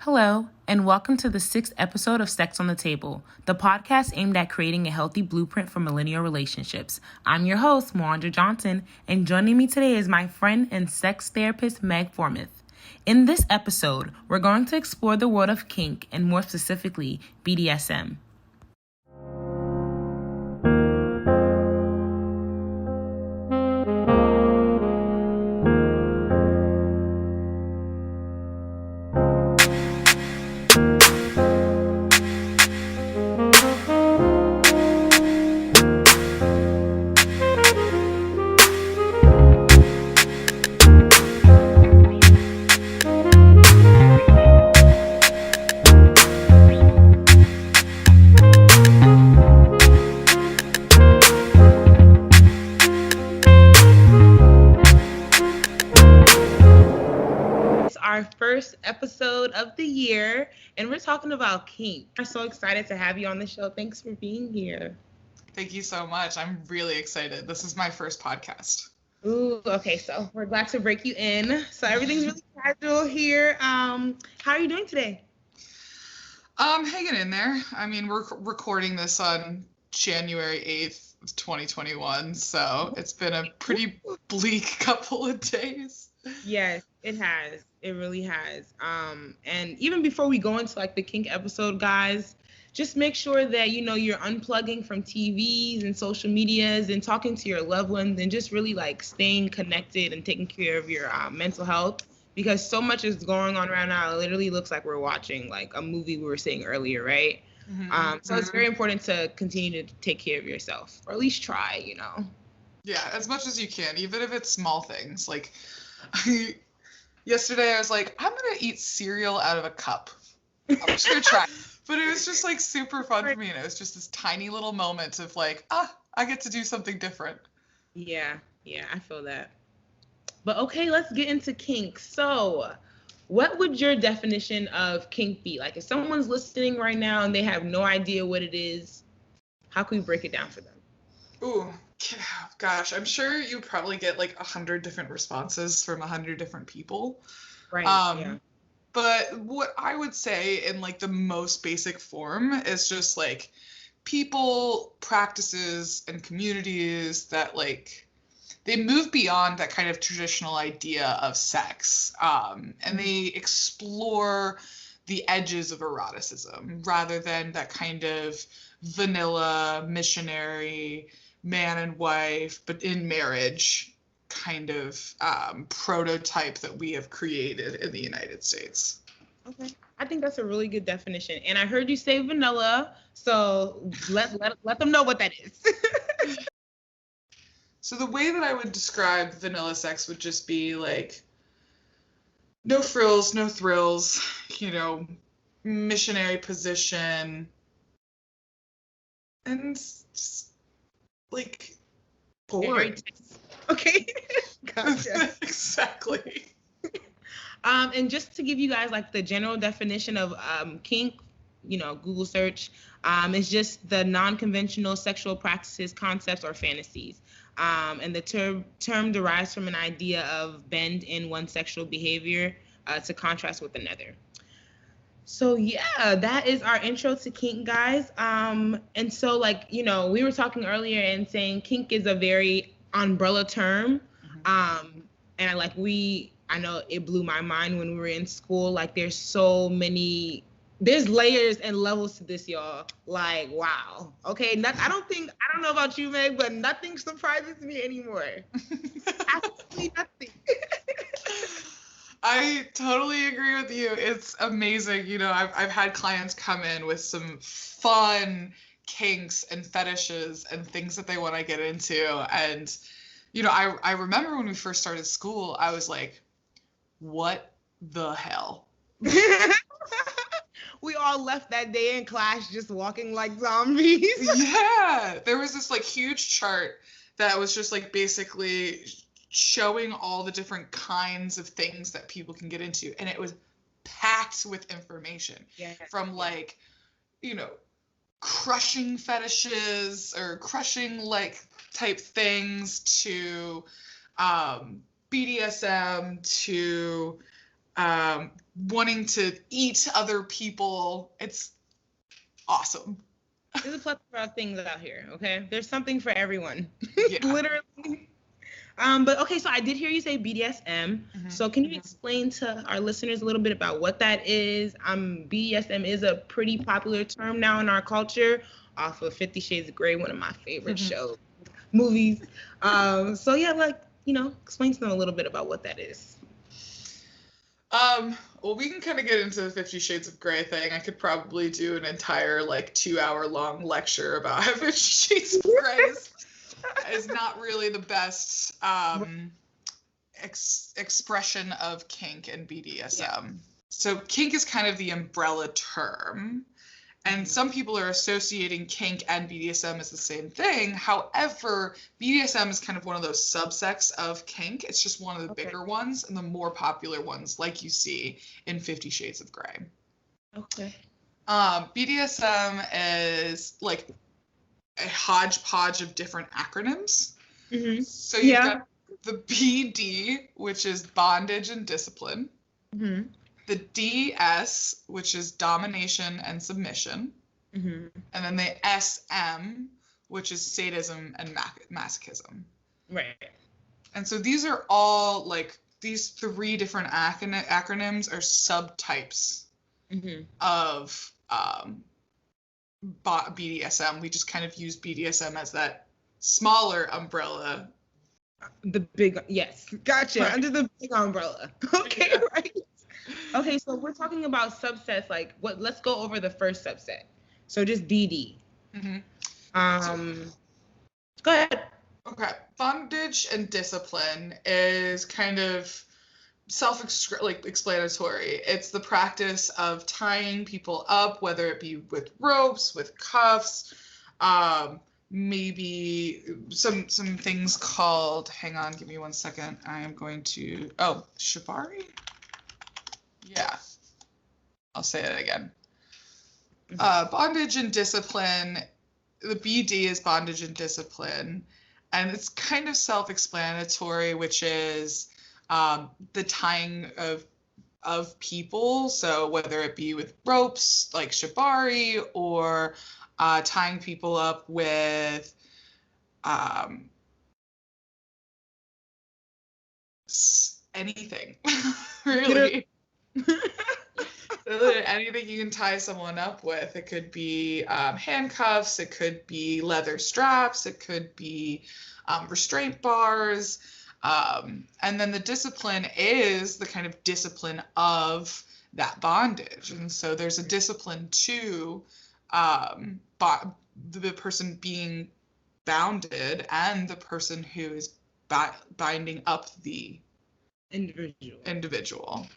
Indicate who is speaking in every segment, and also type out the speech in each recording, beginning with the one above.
Speaker 1: Hello, and welcome to the 6th episode of Sex on the Table, the podcast aimed at creating a healthy blueprint for millennial relationships. I'm your host, MoAndra Johnson, and joining me today is my friend and sex therapist, Meg Fromuth. In this episode, we're going to explore the world of kink, and more specifically, BDSM. Our first episode of the year, and we're talking about kink. We're so excited to have you on the show. Thanks for being here.
Speaker 2: Thank you so much. I'm really excited. This is my first podcast.
Speaker 1: Ooh, okay, so we're glad to break you in. So everything's really casual here. How are you doing today?
Speaker 2: Hanging in there. I mean, we're recording this on January 8th, 2021, so it's been a pretty bleak couple of days.
Speaker 1: Yes, it has. It really has. And even before we go into like the kink episode, guys, just make sure that you're unplugging from TVs and social medias and talking to your loved ones and just really like staying connected and taking care of your mental health, because so much is going on right now. It literally looks like we're watching like a movie we were saying earlier, right? Mm-hmm. So it's very important to continue to take care of yourself, or at least try,
Speaker 2: Yeah, as much as you can, even if it's small things. Like yesterday I was like, I'm gonna eat cereal out of a cup. I'm just gonna try. But it was just like super fun for me, and it was just this tiny little moment of like, I get to do something different.
Speaker 1: Yeah, I feel that. But okay, let's get into kink. So what would your definition of kink be? Like if someone's listening right now and they have no idea what it is, how can we break it down for them?
Speaker 2: Ooh, gosh, I'm sure you probably get like 100 different responses from 100 different people.
Speaker 1: Right, yeah.
Speaker 2: But what I would say in like the most basic form is just like people, practices, and communities that like they move beyond that kind of traditional idea of sex, and they explore the edges of eroticism rather than that kind of vanilla missionary man and wife, but in marriage kind of prototype that we have created in the United States.
Speaker 1: Okay, I think that's a really good definition. And I heard you say vanilla, so let them know what that is.
Speaker 2: So the way that I would describe vanilla sex would just be like no frills, no thrills, missionary position, and just like boring.
Speaker 1: Okay. Gotcha.
Speaker 2: Exactly.
Speaker 1: And just to give you guys like the general definition of kink, Google search, it's just the non-conventional sexual practices, concepts, or fantasies. And the term derives from an idea of bend in one sexual behavior to contrast with another. So yeah, that is our intro to kink, guys. And so like, we were talking earlier and saying kink is a very umbrella term. Mm-hmm. I know it blew my mind when we were in school. Like there's layers and levels to this, y'all. Like, wow. Okay. I don't know about you, Meg, but nothing surprises me anymore. Absolutely nothing.
Speaker 2: I totally agree with you. It's amazing. I've had clients come in with some fun kinks and fetishes and things that they want to get into. And, I remember when we first started school, I was like, what the hell?
Speaker 1: We all left that day in class just walking like zombies.
Speaker 2: Yeah. There was this like huge chart that was just like basically showing all the different kinds of things that people can get into, and it was packed with information. From like crushing fetishes or crushing like type things to BDSM to wanting to eat other people. It's awesome.
Speaker 1: There's a plethora of things out here, okay? There's something for everyone.
Speaker 2: Yeah.
Speaker 1: Literally. But okay, so I did hear you say BDSM. So can you explain to our listeners a little bit about what that is? BDSM is a pretty popular term now in our culture, off of 50 Shades of Grey, one of my favorite movies. So yeah, like, explain to them a little bit about what that is.
Speaker 2: Well, we can kind of get into the 50 Shades of Grey thing. I could probably do an entire 2-hour long lecture about how 50 Shades of Grey is not really the best expression of kink and BDSM. Yeah. So kink is kind of the umbrella term. And some people are associating kink and BDSM as the same thing. However, BDSM is kind of one of those subsects of kink. It's just one of the bigger ones and the more popular ones, like you see in 50 Shades of Grey.
Speaker 1: Okay.
Speaker 2: BDSM is like a hodgepodge of different acronyms. So you've got the BD, which is bondage and discipline. The DS, which is domination and submission. And then the SM, which is sadism and masochism.
Speaker 1: Right.
Speaker 2: And so these are all these 3 different acronyms are subtypes of BDSM. We just kind of use BDSM as that smaller umbrella.
Speaker 1: The big, yes. Gotcha. Right. Under the big umbrella. Okay, yeah. Right. Okay, so we're talking about subsets. Let's go over the first subset. So just BD. Go ahead.
Speaker 2: Okay. Bondage and discipline is kind of self-explanatory. It's the practice of tying people up, whether it be with ropes, with cuffs, maybe some things called, hang on, give me 1 second. I am going to, shibari? Yeah, I'll say it again. Bondage and discipline. The BD is bondage and discipline, and it's kind of self-explanatory, which is the tying of people. So whether it be with ropes like shibari or tying people up with anything, really. Anything you can tie someone up with. It could be handcuffs, it could be leather straps, it could be restraint bars. And then the discipline is the kind of discipline of that bondage. And so there's a discipline to the person being bounded and the person who is binding up the individual.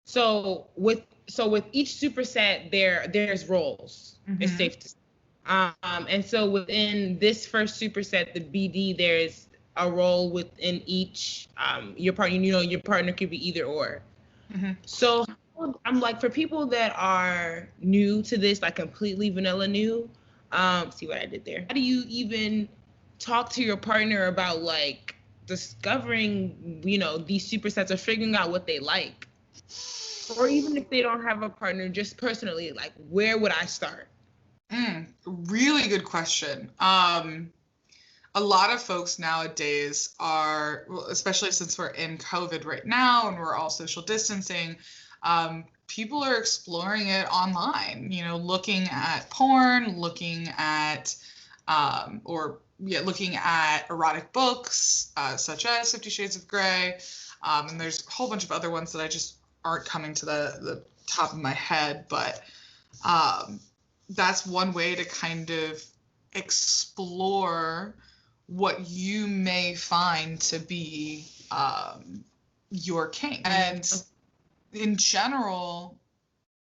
Speaker 1: So with each superset there's roles. It's safe to say. And so within this first superset, the BD, there's a role within each. Your partner, your partner could be either or. So I'm for people that are new to this, completely vanilla new. See what I did there? How do you even talk to your partner about discovering, these supersets or figuring out what they like? Or even if they don't have a partner, just personally, where would I start?
Speaker 2: Really good question. A lot of folks nowadays are, especially since we're in COVID right now and we're all social distancing, people are exploring it online, looking at porn, looking at looking at erotic books, such as 50 Shades of Grey. And there's a whole bunch of other ones that I just aren't coming to the top of my head, but that's one way to kind of explore what you may find to be your kink. And in general,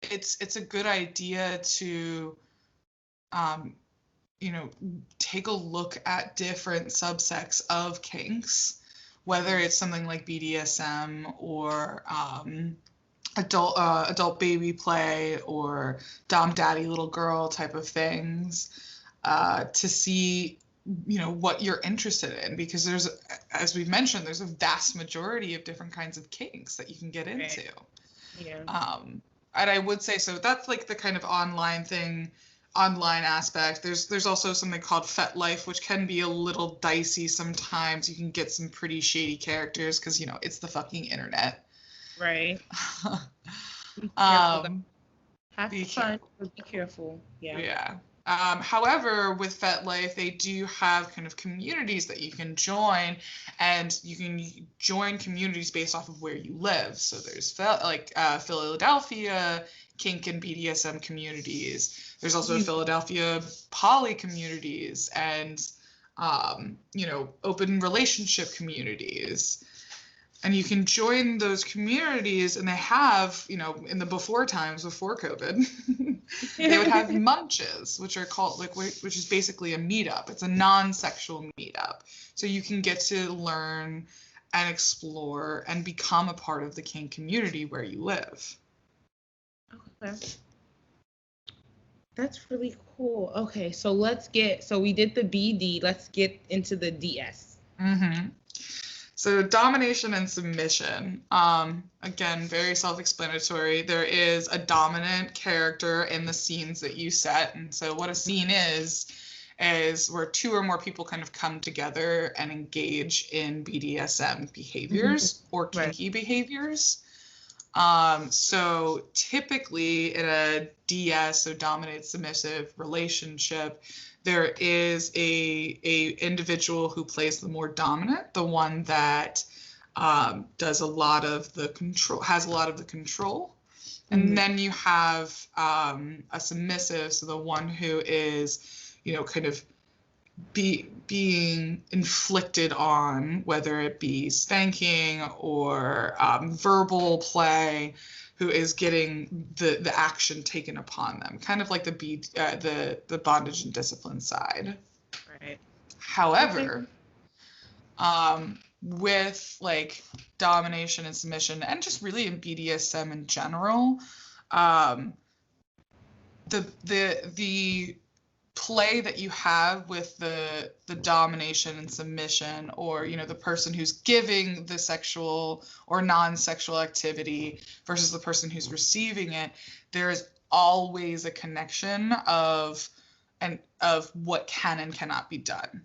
Speaker 2: it's a good idea to take a look at different subsects of kinks, whether it's something like BDSM or adult baby play or dom daddy little girl type of things, to see what you're interested in, because there's, as we've mentioned, there's a vast majority of different kinds of kinks that you can get into.
Speaker 1: Yeah.
Speaker 2: And I would say, so that's like the kind of online aspect. There's also something called FetLife, which can be a little dicey sometimes. You can get some pretty shady characters because, it's the fucking internet.
Speaker 1: Right. Be careful. Have fun, but be careful. Yeah.
Speaker 2: Yeah. However, with FetLife, they do have kind of communities that you can join, and you can join communities based off of where you live. So there's Philadelphia kink and BDSM communities. There's also Philadelphia poly communities and, open relationship communities. And you can join those communities, and they have, in the before times, before COVID, they would have munches, which are called, which is basically a meetup. It's a non-sexual meetup. So you can get to learn and explore and become a part of the kink community where you live.
Speaker 1: Okay. That's really cool. Okay, so we did the BD, let's get into the DS.
Speaker 2: Mm-hmm. So domination and submission, again, very self-explanatory. There is a dominant character in the scenes that you set. And so what a scene is where two or more people kind of come together and engage in BDSM behaviors or kinky behaviors. So typically in a DS, so dominant submissive relationship, there is a individual who plays the more dominant, the one that does a lot of the control, has a lot of the control. And then you have a submissive, so the one who is, kind of being inflicted on, whether it be spanking or verbal play, who is getting the action taken upon them, kind of like the bondage and discipline side.
Speaker 1: Right.
Speaker 2: However, with like domination and submission, and just really in BDSM in general, the play that you have with the domination and submission, or the person who's giving the sexual or non-sexual activity versus the person who's receiving it, there is always a connection of what can and cannot be done.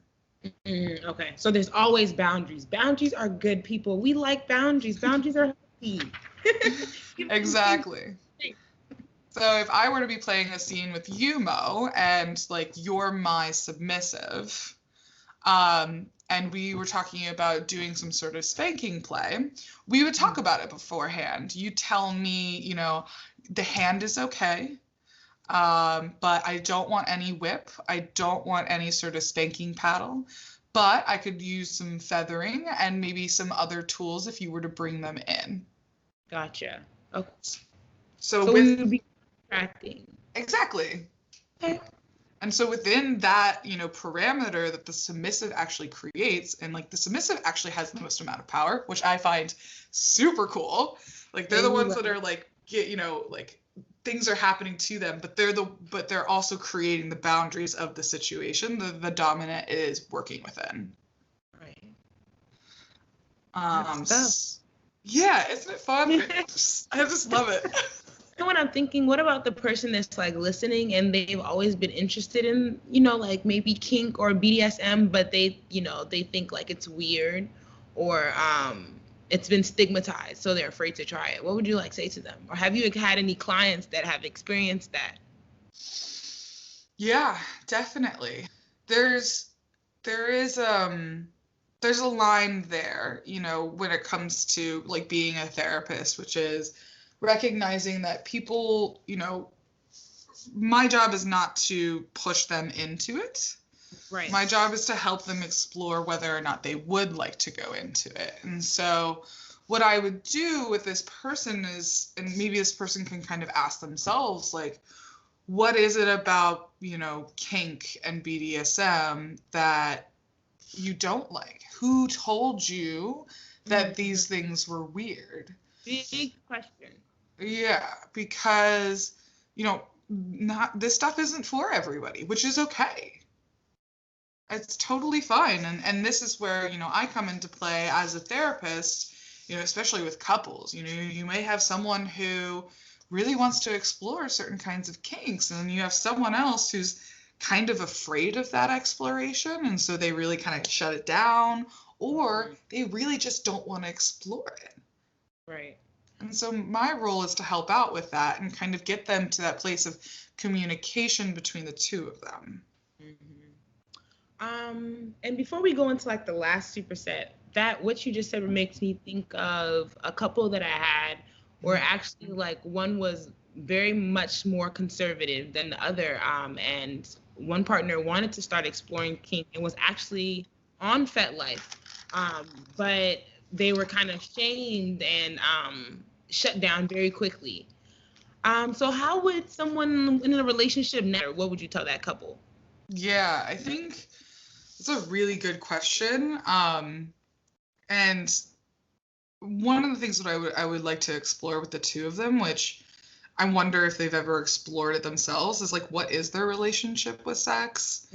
Speaker 1: Okay, so there's always boundaries. Boundaries are good, people. We like boundaries. Boundaries are healthy.
Speaker 2: Exactly. So if I were to be playing a scene with you, Mo, and like you're my submissive, and we were talking about doing some sort of spanking play, we would talk about it beforehand. You tell me, the hand is okay, but I don't want any whip. I don't want any sort of spanking paddle, but I could use some feathering and maybe some other tools if you were to bring them in.
Speaker 1: Gotcha. Okay.
Speaker 2: So
Speaker 1: we would be contracting.
Speaker 2: Exactly.
Speaker 1: Okay.
Speaker 2: And so within that, parameter that the submissive actually creates, and like the submissive actually has the most amount of power, which I find super cool. Like they're the ones that are like, like things are happening to them, but they're also creating the boundaries of the situation the dominant is working within.
Speaker 1: Right.
Speaker 2: Yeah, isn't it fun? I just love it.
Speaker 1: When I'm thinking, what about the person that's like listening and they've always been interested in, like maybe kink or BDSM, but they think like it's weird or it's been stigmatized, so they're afraid to try it. What would you like say to them? Or have you had any clients that have experienced that?
Speaker 2: Yeah, definitely. There is a line there, when it comes to like being a therapist, which is recognizing that people, my job is not to push them into it.
Speaker 1: Right.
Speaker 2: My job is to help them explore whether or not they would like to go into it. And so what I would do with this person is, and maybe this person can kind of ask themselves, like, what is it about, kink and BDSM that you don't like? Who told you that these things were weird?
Speaker 1: Big question.
Speaker 2: Yeah, because, not this stuff isn't for everybody, which is okay. It's totally fine. And this is where, I come into play as a therapist, especially with couples. You may have someone who really wants to explore certain kinds of kinks, and then you have someone else who's kind of afraid of that exploration, and so they really kind of shut it down, or they really just don't want to explore it.
Speaker 1: Right.
Speaker 2: And so my role is to help out with that and kind of get them to that place of communication between the two of them.
Speaker 1: And before we go into like the last superset, that what you just said makes me think of a couple that I had where actually like one was very much more conservative than the other. And one partner wanted to start exploring kink and was actually on FetLife, but they were kind of shamed and shut down very quickly. So how would someone in a relationship now, what would you tell that couple?
Speaker 2: Yeah, I think it's a really good question. And one of the things that I would like to explore with the two of them, which I wonder if they've ever explored it themselves, is like, what is their relationship with sex?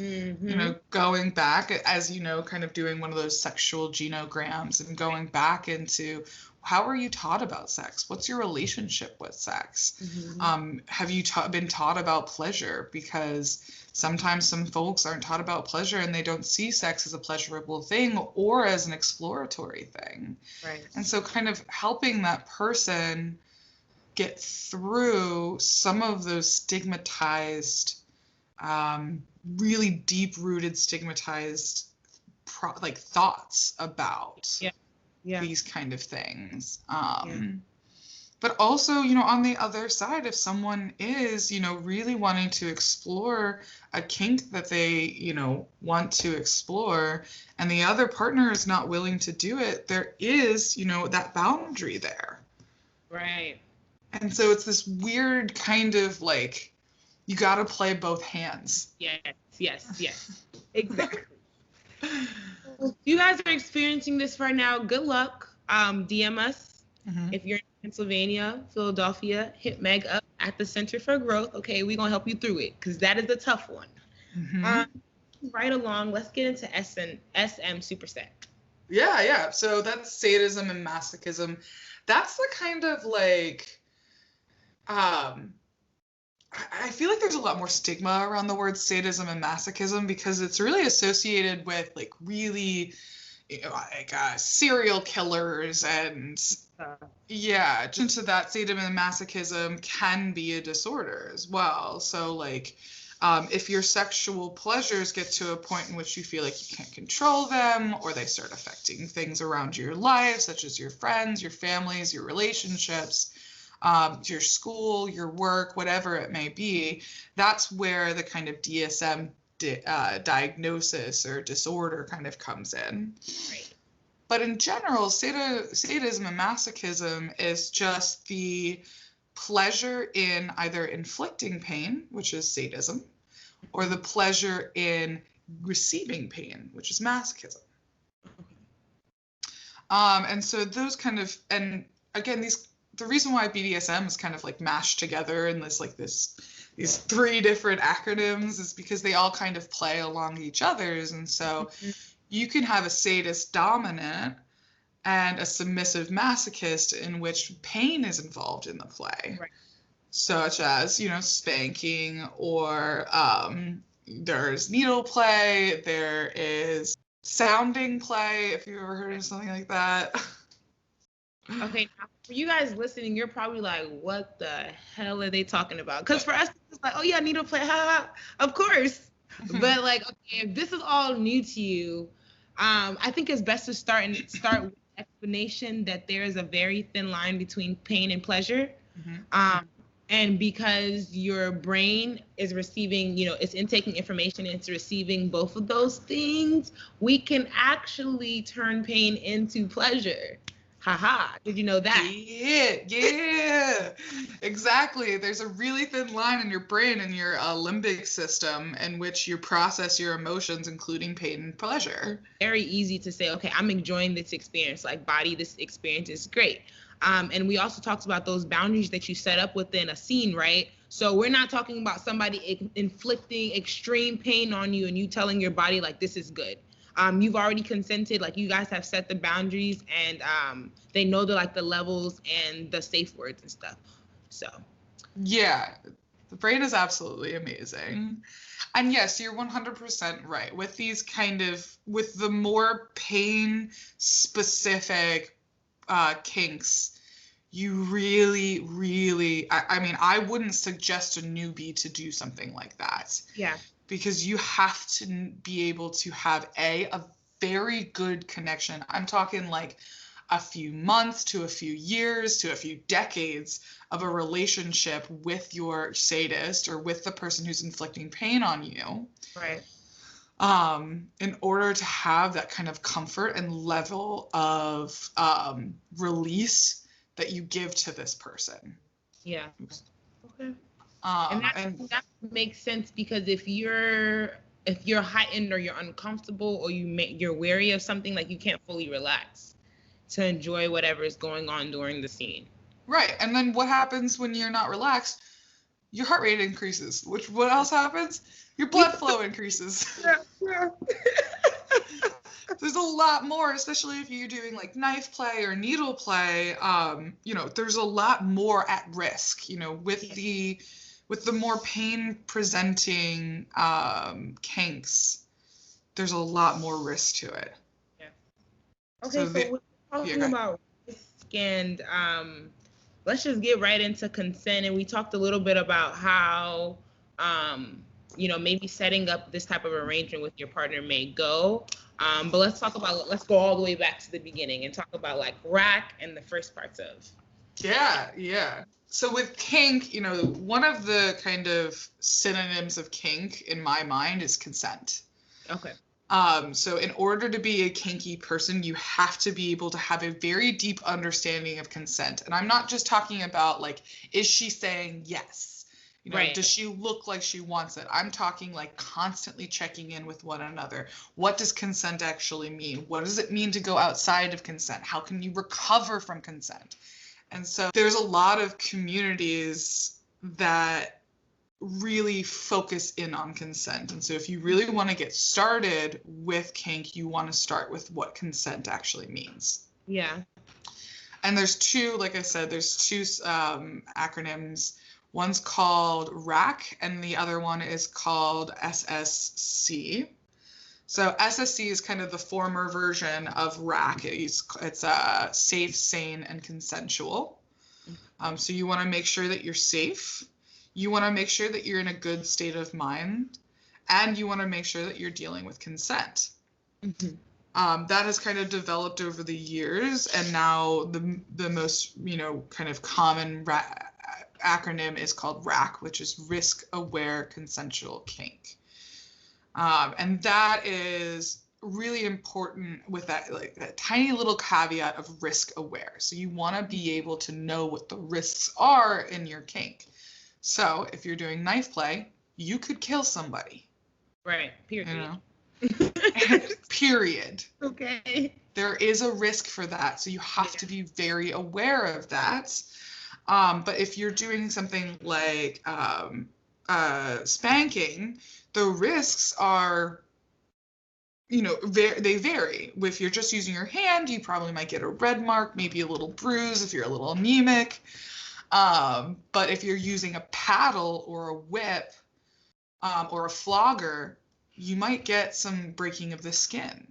Speaker 2: Going back, as kind of doing one of those sexual genograms and going back into, how are you taught about sex? What's your relationship with sex? Have you been taught about pleasure? Because sometimes some folks aren't taught about pleasure and they don't see sex as a pleasurable thing or as an exploratory thing.
Speaker 1: Right.
Speaker 2: And so kind of helping that person get through some of those stigmatized, really deep-rooted stigmatized thoughts about these kind of things. But also, on the other side, if someone is, really wanting to explore a kink that they, want to explore, and the other partner is not willing to do it, there is, that boundary there.
Speaker 1: Right.
Speaker 2: And so it's this weird kind of like, you got to play both hands.
Speaker 1: Yes. Exactly. If you guys are experiencing this right now, good luck. DM us. If you're in Pennsylvania, Philadelphia, hit Meg up at the Center for Growth. Okay, we're going to help you through it because that is a tough one. Right along, let's get into SM superset.
Speaker 2: Yeah. So that's sadism and masochism. That's the kind of like, I feel like there's a lot more stigma around the word sadism and masochism because it's really associated with like really, serial killers and just into that sadism and masochism can be a disorder as well. So like, if your sexual pleasures get to a point in which you feel like you can't control them, or they start affecting things around your life, such as your friends, your families, your relationships, your school, your work, whatever it may be, that's where the kind of DSM diagnosis or disorder kind of comes in.
Speaker 1: Right.
Speaker 2: But in general, sadism and masochism is just the pleasure in either inflicting pain, which is sadism, or the pleasure in receiving pain, which is masochism. And so those kind of, and again, the reason why BDSM is kind of like mashed together in these three different acronyms is because they all kind of play along each other's. And so you can have a sadist dominant and a submissive masochist in which pain is involved in the play,
Speaker 1: right,
Speaker 2: such as, spanking, or there's needle play, there is sounding play, if you've ever heard of something like that.
Speaker 1: Okay, now for you guys listening, you're probably like, what the hell are they talking about? Because for us, it's like, oh yeah, needle play, of course. But like, okay, if this is all new to you, I think it's best to start with explanation that there is a very thin line between pain and pleasure. And because your brain is receiving, it's intaking information, and it's receiving both of those things, we can actually turn pain into pleasure. Haha, did you know that?
Speaker 2: Yeah, exactly. There's a really thin line in your brain and your limbic system in which you process your emotions, including pain and pleasure.
Speaker 1: Very easy to say, okay, I'm enjoying this experience. Like, body, this experience is great. And we also talked about those boundaries that you set up within a scene, right? So we're not talking about somebody inflicting extreme pain on you and you telling your body like this is good. You've already consented, like you guys have set the boundaries, and they know the levels and the safe words and stuff. So
Speaker 2: yeah, the brain is absolutely amazing. And yes, you're 100% right. With these with the more pain specific kinks, you really, really, I mean, I wouldn't suggest a newbie to do something like that.
Speaker 1: Yeah.
Speaker 2: Because you have to be able to have a very good connection. I'm talking like a few months to a few years to a few decades of a relationship with your sadist or with the person who's inflicting pain on you.
Speaker 1: Right.
Speaker 2: In order to have that kind of comfort and level of release that you give to this person.
Speaker 1: Yeah. Okay. And that makes sense, because if you're heightened or you're uncomfortable or you're wary of something, like you can't fully relax to enjoy whatever is going on during the scene.
Speaker 2: Right. And then what happens when you're not relaxed? Your heart rate increases. What else happens? Your blood flow increases.
Speaker 1: Yeah.
Speaker 2: There's a lot more, especially if you're doing like knife play or needle play. There's a lot more at risk. With the more pain presenting kinks, there's a lot more risk to it.
Speaker 1: Yeah. Okay, so we're talking about risk, and let's just get right into consent. And we talked a little bit about how maybe setting up this type of arrangement with your partner may go. But let's go all the way back to the beginning and talk about like rack and the first parts of.
Speaker 2: Yeah. So with kink, one of the kind of synonyms of kink in my mind is consent.
Speaker 1: Okay.
Speaker 2: So in order to be a kinky person, you have to be able to have a very deep understanding of consent. And I'm not just talking about like, is she saying yes?
Speaker 1: Right.
Speaker 2: Does she look like she wants it? I'm talking like constantly checking in with one another. What does consent actually mean? What does it mean to go outside of consent? How can you recover from consent? And so there's a lot of communities that really focus in on consent. And so if you really want to get started with kink, you want to start with what consent actually means.
Speaker 1: Yeah.
Speaker 2: And there's two acronyms. One's called RAC and the other one is called SSC. So SSC is kind of the former version of RAC. It's safe, sane, and consensual. So you want to make sure that you're safe. You want to make sure that you're in a good state of mind. And you want to make sure that you're dealing with consent. Mm-hmm. That has kind of developed over the years. And now the most, kind of common acronym is called RAC, which is Risk Aware Consensual Kink. And that is really important with that tiny little caveat of risk aware. So you want to be able to know what the risks are in your kink. So if you're doing knife play, you could kill somebody.
Speaker 1: Right. Period.
Speaker 2: Period.
Speaker 1: Okay.
Speaker 2: There is a risk for that. So you have to be very aware of that. But if you're doing something like spanking, the risks are, they vary. If you're just using your hand, you probably might get a red mark, maybe a little bruise if you're a little anemic. But if you're using a paddle or a whip or a flogger, you might get some breaking of the skin.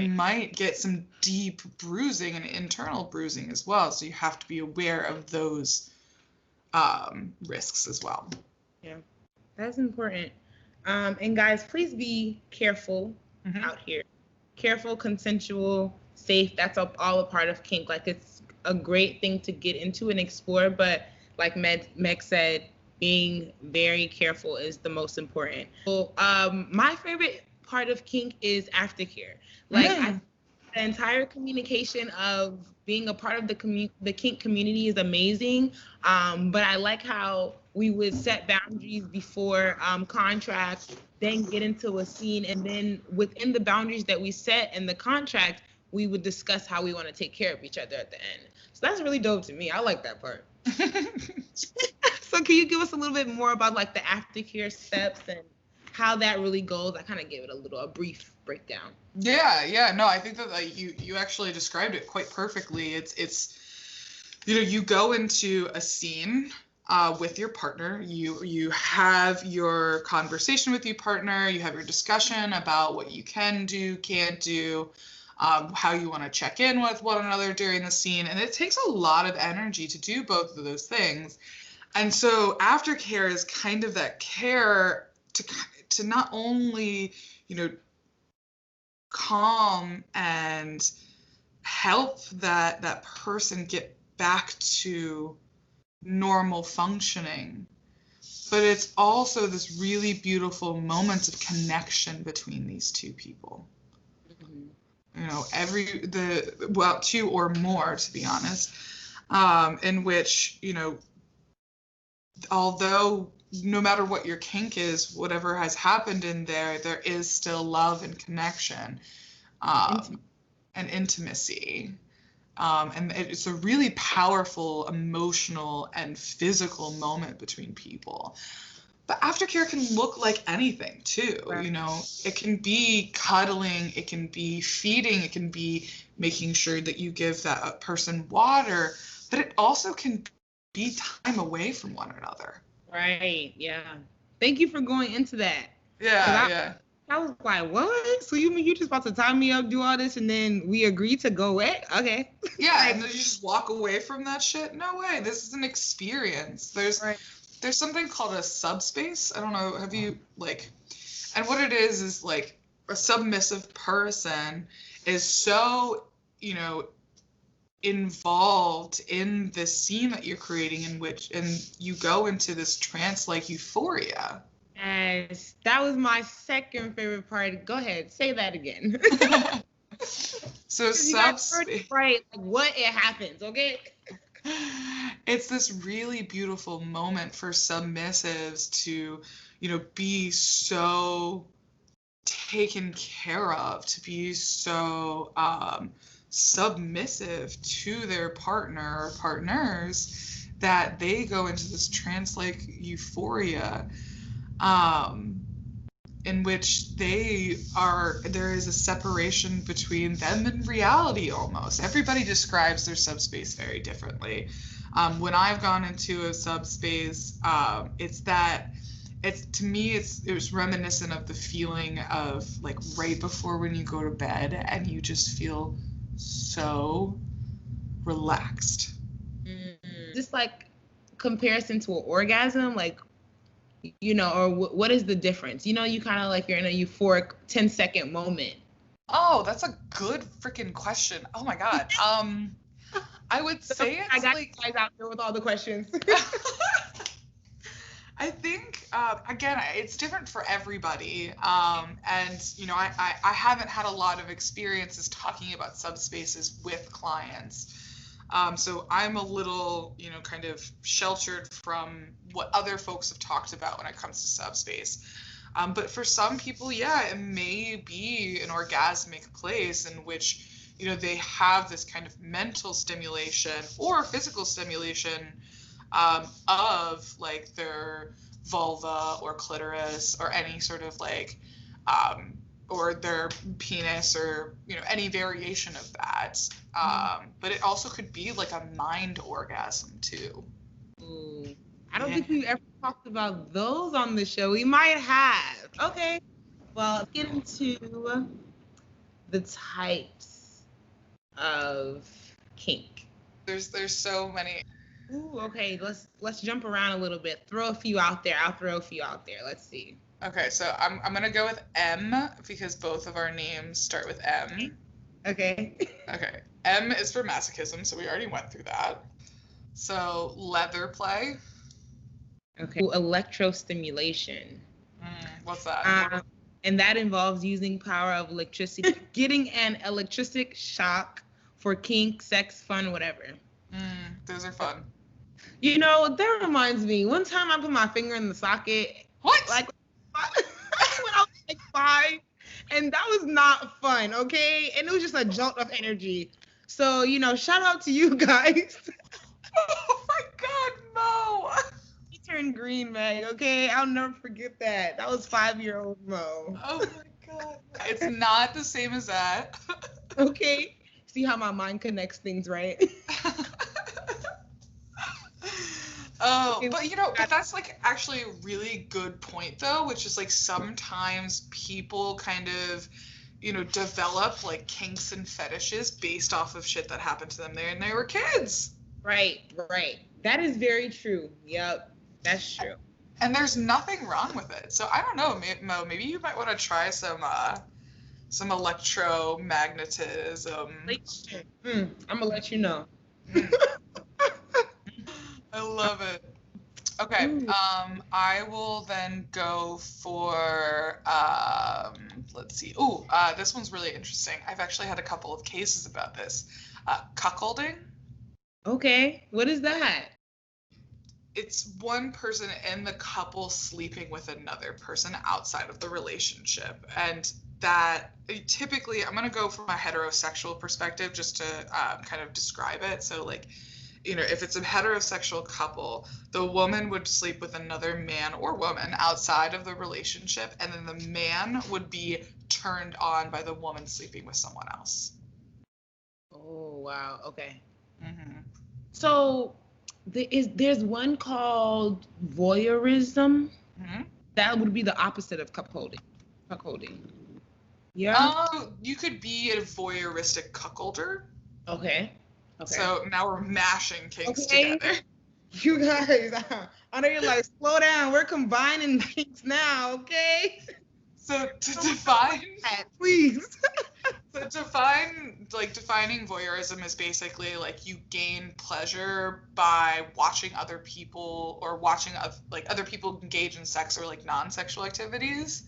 Speaker 2: Might get some deep bruising and internal bruising as well. So you have to be aware of those risks as well.
Speaker 1: Yeah, that's important. And guys, please be careful out here. Careful, consensual, safe. That's all a part of kink. Like, it's a great thing to get into and explore. But like Meg said, being very careful is the most important. So, my favorite part of kink is aftercare. Like, the entire communication of being a part of the kink community is amazing. But I like how we would set boundaries before contract, then get into a scene, and then within the boundaries that we set in the contract, we would discuss how we want to take care of each other at the end. So that's really dope to me. I like that part. So can you give us a little bit more about like the aftercare steps and how that really goes? I kind of gave it a brief breakdown.
Speaker 2: Yeah. No, I think that like, you actually described it quite perfectly. It's you go into a scene with your partner. You have your conversation with your partner. You have your discussion about what you can do, can't do, how you want to check in with one another during the scene. And it takes a lot of energy to do both of those things. And so aftercare is kind of that care to not only, calm and help that person get back to normal functioning, but it's also this really beautiful moment of connection between these two people. Two or more, to be honest, in which, although no matter what your kink is, whatever has happened in there is still love and connection, and intimacy. And it's a really powerful emotional and physical moment between people. But aftercare can look like anything too. Right. It can be cuddling, it can be feeding, it can be making sure that you give that person water, but it also can be time away from one another.
Speaker 1: Right. Yeah. Thank you for going into that.
Speaker 2: Yeah.
Speaker 1: I was like, what? So you mean you just about to tie me up, do all this, and then we agree to go away? Okay.
Speaker 2: Yeah, and then you just walk away from that shit? No way. This is an experience. There's something called a subspace. I don't know. Have you and what it is like a submissive person is so, involved in the scene that you're creating and you go into this trance-like euphoria.
Speaker 1: Yes, that was my second favorite part. Go ahead, say that again.
Speaker 2: So subspace,
Speaker 1: right? Like what it happens, okay?
Speaker 2: It's this really beautiful moment for submissives to, be so taken care of, to be so submissive to their partner or partners that they go into this trance-like euphoria. In which there is a separation between them and reality almost. Everybody describes their subspace very differently. When I've gone into a subspace, it was reminiscent of the feeling of like right before when you go to bed and you just feel so relaxed.
Speaker 1: Just like comparison to an orgasm, like, or what is the difference? You kind of like you're in a euphoric 10-second moment.
Speaker 2: Oh, that's a good freaking question. Oh my God. I would say it's
Speaker 1: I got you guys out there with all the questions.
Speaker 2: I think, again, it's different for everybody. And, I haven't had a lot of experiences talking about subspaces with clients. So I'm a little, kind of sheltered from what other folks have talked about when it comes to subspace. But for some people, it may be an orgasmic place in which, they have this kind of mental stimulation or physical stimulation of like their vulva or clitoris or any sort of like, or their penis or, any variation of that. But it also could be like a mind orgasm too.
Speaker 1: Ooh, I don't think we've ever talked about those on the show. We might have. Okay. Well, let's get into the types of kink.
Speaker 2: There's so many.
Speaker 1: Ooh, okay. Let's jump around a little bit. Throw a few out there. I'll throw a few out there. Let's see.
Speaker 2: Okay, so I'm gonna go with M because both of our names start with M.
Speaker 1: Okay.
Speaker 2: Okay. M is for masochism, so we already went through that. So leather play.
Speaker 1: Okay. Electrostimulation.
Speaker 2: What's that?
Speaker 1: And that involves using power of electricity, getting an electric shock for kink, sex, fun, whatever.
Speaker 2: Those are fun.
Speaker 1: That reminds me. One time I put my finger in the socket.
Speaker 2: What?
Speaker 1: Like when I was like 5, and that was not fun, okay? And it was just a jolt of energy. So, shout out to you guys.
Speaker 2: Oh my God, Mo.
Speaker 1: in green, Meg. Okay, I'll never forget that. That was 5-year-old Mo.
Speaker 2: Oh my God. It's not the same as that.
Speaker 1: Okay. See how my mind connects things, right?
Speaker 2: Oh, but but that's like actually a really good point though, which is like sometimes people kind of, develop like kinks and fetishes based off of shit that happened to them when they were kids.
Speaker 1: Right. That is very true. Yep, that's true.
Speaker 2: And there's nothing wrong with it. So I don't know, Mo, maybe you might want to try some electromagnetism.
Speaker 1: I'm gonna let you know.
Speaker 2: I love it. Okay, I will then go for, let's see. This one's really interesting. I've actually had a couple of cases about this. Cuckolding.
Speaker 1: Okay, what is that?
Speaker 2: It's one person in the couple sleeping with another person outside of the relationship. And that typically, I'm going to go from a heterosexual perspective just to kind of describe it. So like, if it's a heterosexual couple, the woman would sleep with another man or woman outside of the relationship, and then the man would be turned on by the woman sleeping with someone else.
Speaker 1: Oh, wow. Okay.
Speaker 2: Mm-hmm.
Speaker 1: So there's one called voyeurism.
Speaker 2: Mm-hmm.
Speaker 1: That would be the opposite of cuckolding. Yeah.
Speaker 2: You could be a voyeuristic cuckolder.
Speaker 1: Okay.
Speaker 2: So now we're mashing kinks together.
Speaker 1: You guys, I know you're like, slow down. We're combining kinks now, okay?
Speaker 2: So to define,
Speaker 1: please.
Speaker 2: So defining voyeurism is basically like you gain pleasure by watching other people or watching other people engage in sex or like non-sexual activities.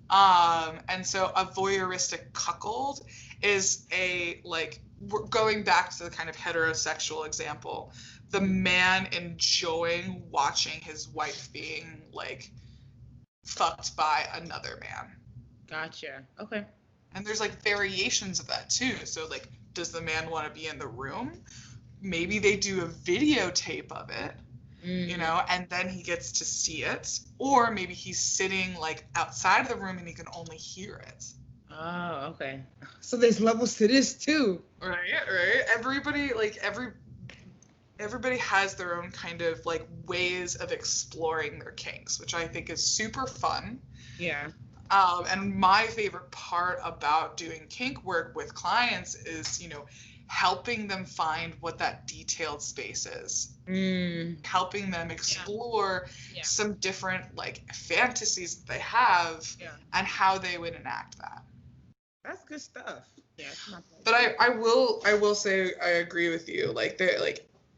Speaker 2: And so a voyeuristic cuckold is we're going back to the kind of heterosexual example, the man enjoying watching his wife being like fucked by another man.
Speaker 1: Gotcha. Okay.
Speaker 2: And there's like variations of that too. So like, does the man want to be in the room? Maybe they do a videotape of it, and then he gets to see it. Or maybe he's sitting like outside of the room and he can only hear it.
Speaker 1: Oh, okay. So there's levels to this too.
Speaker 2: Right. Everybody has their own kind of like ways of exploring their kinks, which I think is super fun.
Speaker 1: Yeah.
Speaker 2: And my favorite part about doing kink work with clients is, helping them find what that detailed space is. Helping them explore some different like fantasies that they have and how they would enact that.
Speaker 1: That's good stuff. Yeah.
Speaker 2: But I will say I agree with you.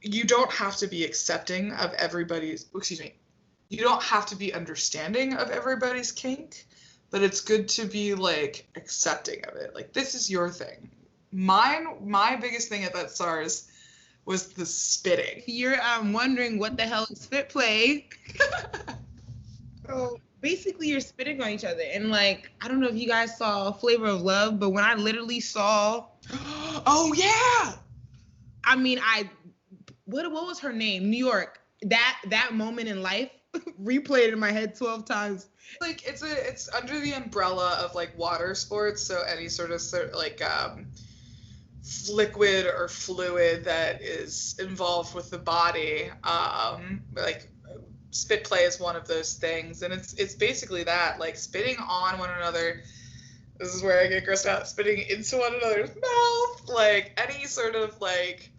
Speaker 2: You don't have to be accepting of you don't have to be understanding of everybody's kink, but it's good to be like accepting of it. Like, this is your thing. My biggest thing at that SARS was the spitting.
Speaker 1: You're wondering what the hell is spit play. So basically you're spitting on each other, and like, I don't know if you guys saw Flavor of Love, but when I literally saw
Speaker 2: oh yeah,
Speaker 1: I mean, what was her name? New York. That moment in life replayed in my head 12 times.
Speaker 2: Like, it's under the umbrella of like water sports, so any sort of like liquid or fluid that is involved with the body. Like, spit play is one of those things, and it's basically that, like, spitting on one another. This is where I get grossed out. Spitting into one another's mouth, like any sort of like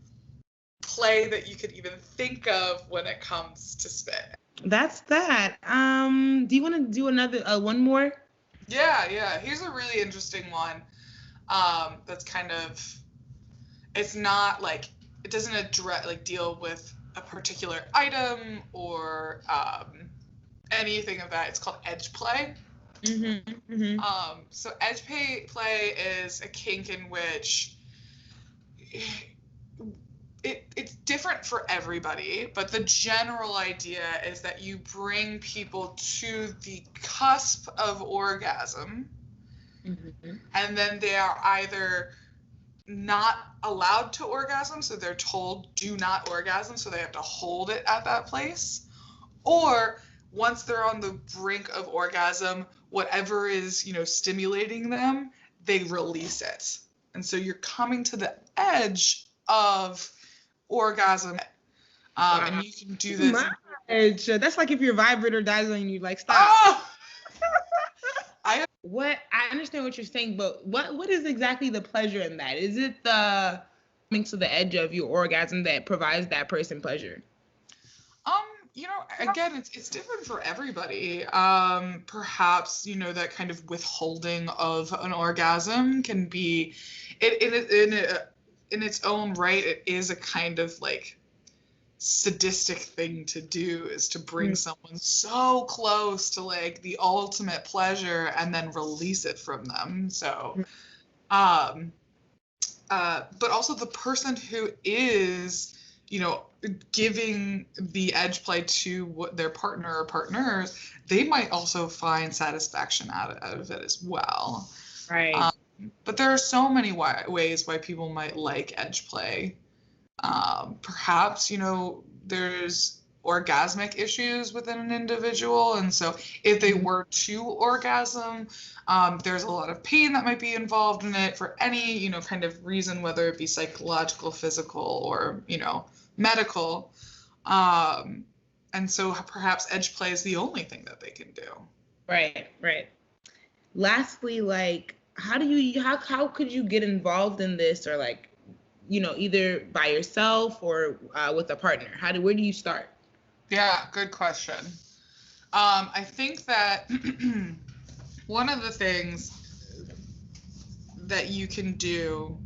Speaker 2: play that you could even think of when it comes to spit.
Speaker 1: That's that. Do you want to do another one more?
Speaker 2: Yeah. Here's a really interesting one. That's kind of, it's not like, it doesn't address, like, deal with a particular item or anything of that. It's called edge play. So edge play is a kink in which it's different for everybody, but the general idea is that you bring people to the cusp of orgasm, and then they are either not allowed to orgasm, so they're told do not orgasm, so they have to hold it at that place, or once they're on the brink of orgasm, whatever is, stimulating them, they release it. And so you're coming to the edge of orgasm. And you can do this.
Speaker 1: That's like if your vibrator dies on you, like, stop.
Speaker 2: Oh!
Speaker 1: I understand what you're saying, but what is exactly the pleasure in that? Is it the coming to the edge of your orgasm that provides that person pleasure?
Speaker 2: Again, it's different for everybody. Perhaps, that kind of withholding of an orgasm can be, in its own right, it is a kind of like sadistic thing to do, is to bring someone so close to like the ultimate pleasure and then release it from them. So, but also the person who is, giving the edge play to their partner or partners, they might also find satisfaction out of it as well.
Speaker 1: Right.
Speaker 2: But there are so many ways why people might like edge play. Perhaps, there's orgasmic issues within an individual. And so if they were to orgasm, there's a lot of pain that might be involved in it for any, kind of reason, whether it be psychological, physical, or, medical. And so perhaps edge play is the only thing that they can do.
Speaker 1: Right. Lastly, like, how could you get involved in this, or like, either by yourself or with a partner? Where do you start?
Speaker 2: Yeah, good question. I think that one of the things that you can do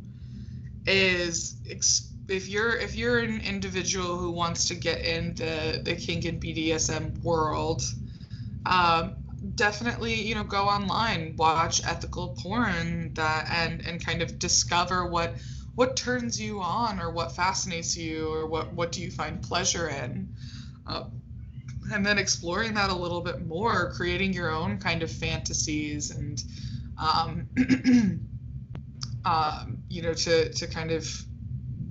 Speaker 2: is if you're an individual who wants to get into the kink and BDSM world, definitely, go online, watch ethical porn and kind of discover what turns you on, or what fascinates you, or what do you find pleasure in, and then exploring that a little bit more, creating your own kind of fantasies, and to kind of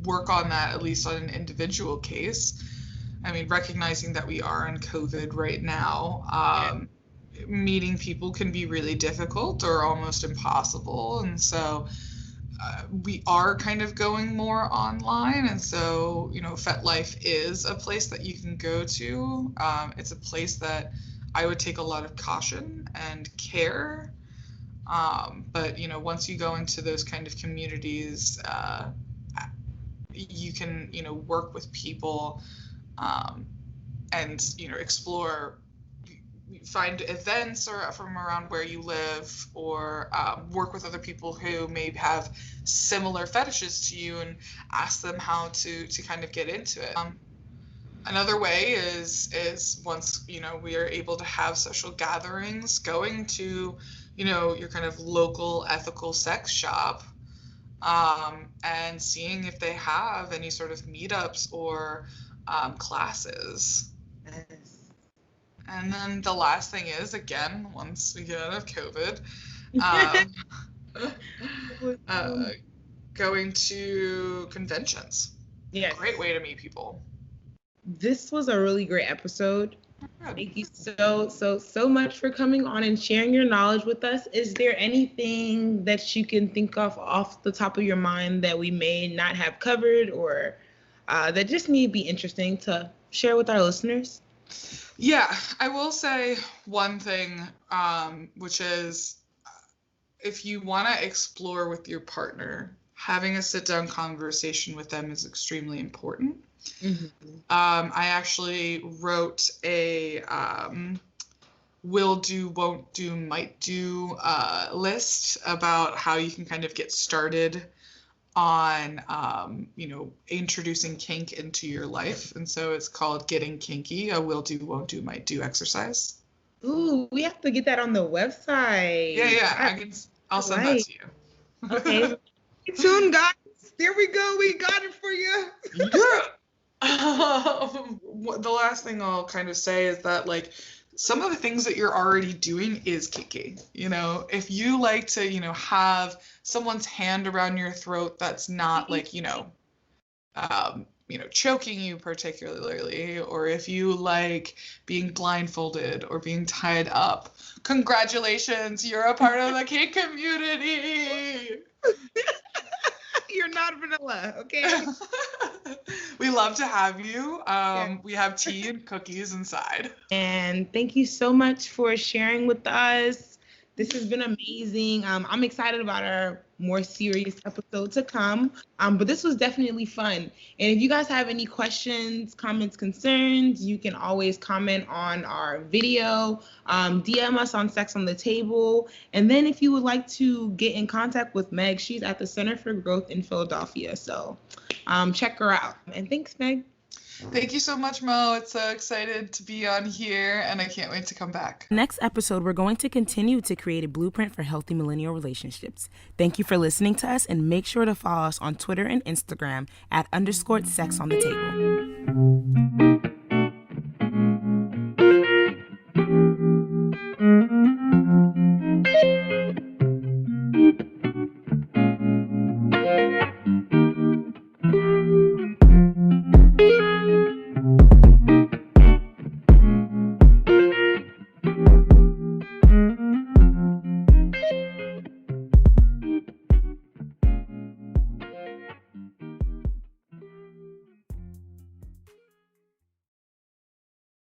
Speaker 2: work on that, at least on an individual case. I mean, recognizing that we are in COVID right now, meeting people can be really difficult or almost impossible, and so we are kind of going more online. And so, FetLife is a place that you can go to. It's a place that I would take a lot of caution and care. But, once you go into those kind of communities, you can, work with people, and, explore, find events or from around where you live, or work with other people who may have similar fetishes to you and ask them how to kind of get into it. Another way is once, we are able to have social gatherings, going to, your kind of local ethical sex shop, and seeing if they have any sort of meetups or classes.
Speaker 1: Yes.
Speaker 2: And then the last thing is, again, once we get out of COVID, going to conventions.
Speaker 1: Yes.
Speaker 2: Great way to meet people.
Speaker 1: This was a really great episode.
Speaker 2: Good.
Speaker 1: Thank you so much for coming on and sharing your knowledge with us. Is there anything that you can think of off the top of your mind that we may not have covered, or that just may be interesting to share with our listeners?
Speaker 2: Yeah, I will say one thing, which is, if you want to explore with your partner, having a sit-down conversation with them is extremely important. Mm-hmm. I actually wrote a will do, won't do, might do list about how you can kind of get started on, introducing kink into your life. And so it's called Getting Kinky, a will do, won't do, might do exercise.
Speaker 1: Ooh, we have to get that on the website.
Speaker 2: Yeah, I'll send that to you.
Speaker 1: Okay. Stay tuned, guys. There we go. We got it for you.
Speaker 2: Yeah. The last thing I'll kind of say is that, like, some of the things that you're already doing is kinky. If you like to, have someone's hand around your throat, that's not like, choking you particularly, or if you like being blindfolded or being tied up, congratulations, you're a part of the kink community.
Speaker 1: You're not vanilla, okay?
Speaker 2: We love to have you.
Speaker 1: Yeah.
Speaker 2: We have tea and cookies inside.
Speaker 1: And thank you so much for sharing with us. This has been amazing. I'm excited about our more serious episode to come. But this was definitely fun. And if you guys have any questions, comments, concerns, you can always comment on our video, DM us on Sex on the Table. And then if you would like to get in contact with Meg, she's at the Center for Growth in Philadelphia. So check her out. And thanks, Meg.
Speaker 2: Thank you so much, Mo. It's so excited to be on here, and I can't wait to come back.
Speaker 3: Next episode, we're going to continue to create a blueprint for healthy millennial relationships. Thank you for listening to us, and make sure to follow us on Twitter and Instagram @_Sex on the Table.